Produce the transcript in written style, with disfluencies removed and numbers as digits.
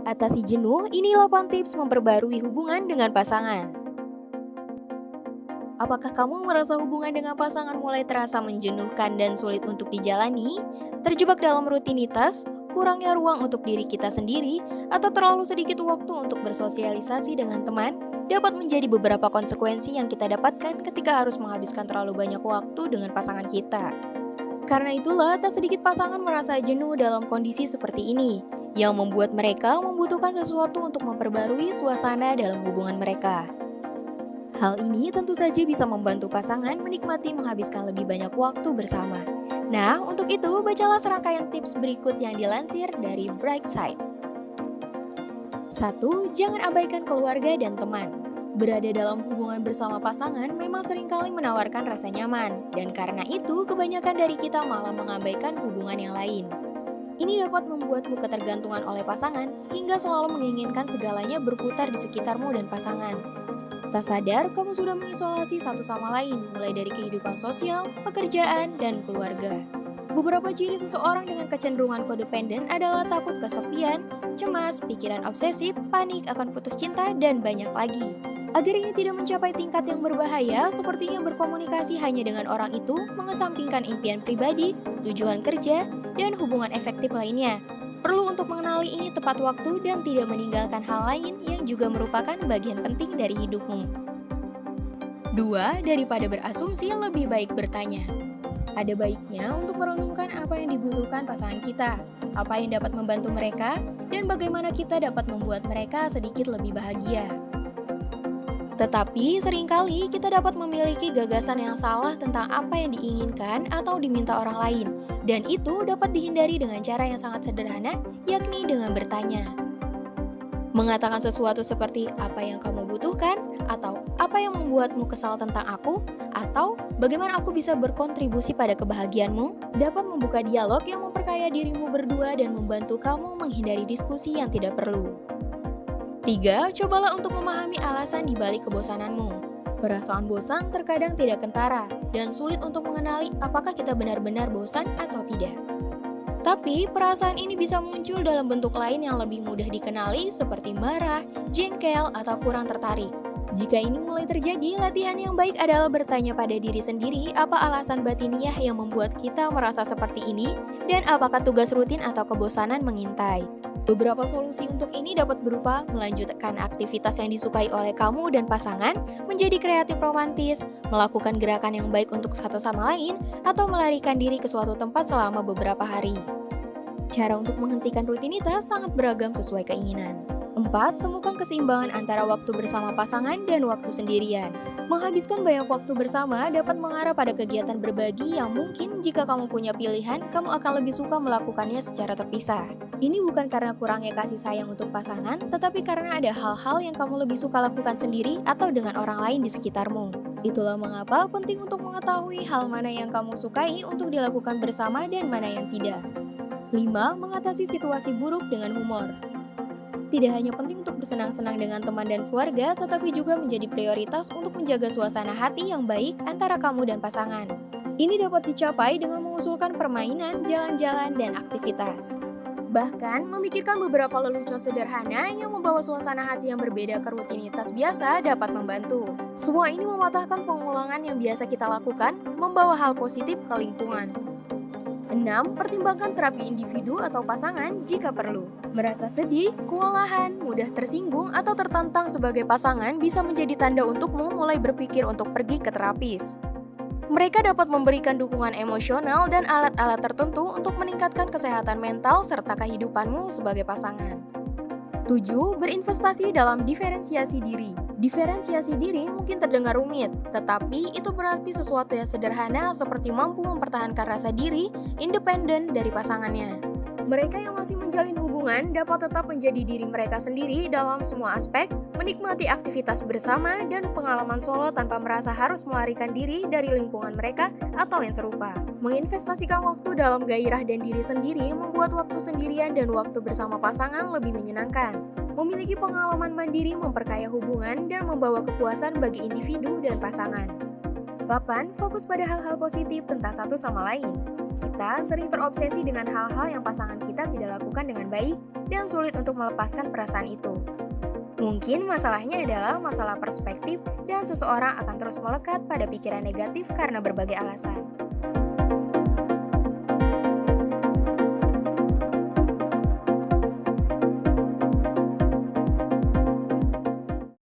Atasi jenuh, ini 8 tips memperbarui hubungan dengan pasangan. Apakah kamu merasa hubungan dengan pasangan mulai terasa menjenuhkan dan sulit untuk dijalani? Terjebak dalam rutinitas, kurangnya ruang untuk diri kita sendiri, atau terlalu sedikit waktu untuk bersosialisasi dengan teman? Dapat menjadi beberapa konsekuensi yang kita dapatkan ketika harus menghabiskan terlalu banyak waktu dengan pasangan kita. Karena itulah, tak sedikit pasangan merasa jenuh dalam kondisi seperti ini, yang membuat mereka membutuhkan sesuatu untuk memperbarui suasana dalam hubungan mereka. Hal ini tentu saja bisa membantu pasangan menikmati menghabiskan lebih banyak waktu bersama. Nah, untuk itu, bacalah serangkaian tips berikut yang dilansir dari Brightside. 1. Jangan abaikan keluarga dan teman. Berada dalam hubungan bersama pasangan memang seringkali menawarkan rasa nyaman, dan karena itu kebanyakan dari kita malah mengabaikan hubungan yang lain. Ini dapat membuatmu ketergantungan oleh pasangan hingga selalu menginginkan segalanya berputar di sekitarmu dan pasangan. Tak sadar, kamu sudah mengisolasi satu sama lain, mulai dari kehidupan sosial, pekerjaan, dan keluarga. Beberapa ciri seseorang dengan kecenderungan kodependen adalah takut kesepian, cemas, pikiran obsesif, panik akan putus cinta, dan banyak lagi. Agar ini tidak mencapai tingkat yang berbahaya, sepertinya berkomunikasi hanya dengan orang itu, mengesampingkan impian pribadi, tujuan kerja, dan hubungan efektif lainnya. Perlu untuk mengenali ini tepat waktu dan tidak meninggalkan hal lain yang juga merupakan bagian penting dari hidupmu. 2. Daripada berasumsi, lebih baik bertanya. Ada baiknya untuk merenungkan apa yang dibutuhkan pasangan kita, apa yang dapat membantu mereka, dan bagaimana kita dapat membuat mereka sedikit lebih bahagia. Tetapi seringkali kita dapat memiliki gagasan yang salah tentang apa yang diinginkan atau diminta orang lain, dan itu dapat dihindari dengan cara yang sangat sederhana, yakni dengan bertanya. Mengatakan sesuatu seperti apa yang kamu butuhkan, atau apa yang membuatmu kesal tentang aku, atau bagaimana aku bisa berkontribusi pada kebahagiaanmu, dapat membuka dialog yang memperkaya dirimu berdua dan membantu kamu menghindari diskusi yang tidak perlu. 3. Cobalah untuk memahami alasan di balik kebosananmu. Perasaan bosan terkadang tidak kentara, dan sulit untuk mengenali apakah kita benar-benar bosan atau tidak. Tapi, perasaan ini bisa muncul dalam bentuk lain yang lebih mudah dikenali seperti marah, jengkel, atau kurang tertarik. Jika ini mulai terjadi, latihan yang baik adalah bertanya pada diri sendiri apa alasan batiniah yang membuat kita merasa seperti ini, dan apakah tugas rutin atau kebosanan mengintai. Beberapa solusi untuk ini dapat berupa melanjutkan aktivitas yang disukai oleh kamu dan pasangan, menjadi kreatif romantis, melakukan gerakan yang baik untuk satu sama lain, atau melarikan diri ke suatu tempat selama beberapa hari. Cara untuk menghentikan rutinitas sangat beragam sesuai keinginan. 4. Temukan keseimbangan antara waktu bersama pasangan dan waktu sendirian. Menghabiskan banyak waktu bersama dapat mengarah pada kegiatan berbagi yang mungkin jika kamu punya pilihan, kamu akan lebih suka melakukannya secara terpisah. Ini bukan karena kurangnya kasih sayang untuk pasangan, tetapi karena ada hal-hal yang kamu lebih suka lakukan sendiri atau dengan orang lain di sekitarmu. Itulah mengapa penting untuk mengetahui hal mana yang kamu sukai untuk dilakukan bersama dan mana yang tidak. 5. Mengatasi situasi buruk dengan humor. Tidak hanya penting untuk bersenang-senang dengan teman dan keluarga, tetapi juga menjadi prioritas untuk menjaga suasana hati yang baik antara kamu dan pasangan. Ini dapat dicapai dengan mengusulkan permainan, jalan-jalan, dan aktivitas. Bahkan, memikirkan beberapa lelucon sederhana yang membawa suasana hati yang berbeda ke rutinitas biasa dapat membantu. Semua ini mematahkan pengulangan yang biasa kita lakukan, membawa hal positif ke lingkungan. 6. Pertimbangkan terapi individu atau pasangan jika perlu. Merasa sedih, kewalahan, mudah tersinggung, atau tertantang sebagai pasangan bisa menjadi tanda untukmu mulai berpikir untuk pergi ke terapis. Mereka dapat memberikan dukungan emosional dan alat-alat tertentu untuk meningkatkan kesehatan mental serta kehidupanmu sebagai pasangan. 7. Berinvestasi dalam diferensiasi diri. Diferensiasi diri mungkin terdengar rumit, tetapi itu berarti sesuatu yang sederhana seperti mampu mempertahankan rasa diri independen dari pasangannya. Mereka yang masih menjalin hubungan dapat tetap menjadi diri mereka sendiri dalam semua aspek, menikmati aktivitas bersama dan pengalaman solo tanpa merasa harus melarikan diri dari lingkungan mereka atau yang serupa. Menginvestasikan waktu dalam gairah dan diri sendiri membuat waktu sendirian dan waktu bersama pasangan lebih menyenangkan. Memiliki pengalaman mandiri memperkaya hubungan dan membawa kepuasan bagi individu dan pasangan. 8. Fokus pada hal-hal positif tentang satu sama lain. Kita sering terobsesi dengan hal-hal yang pasangan kita tidak lakukan dengan baik dan sulit untuk melepaskan perasaan itu. Mungkin masalahnya adalah masalah perspektif dan seseorang akan terus melekat pada pikiran negatif karena berbagai alasan.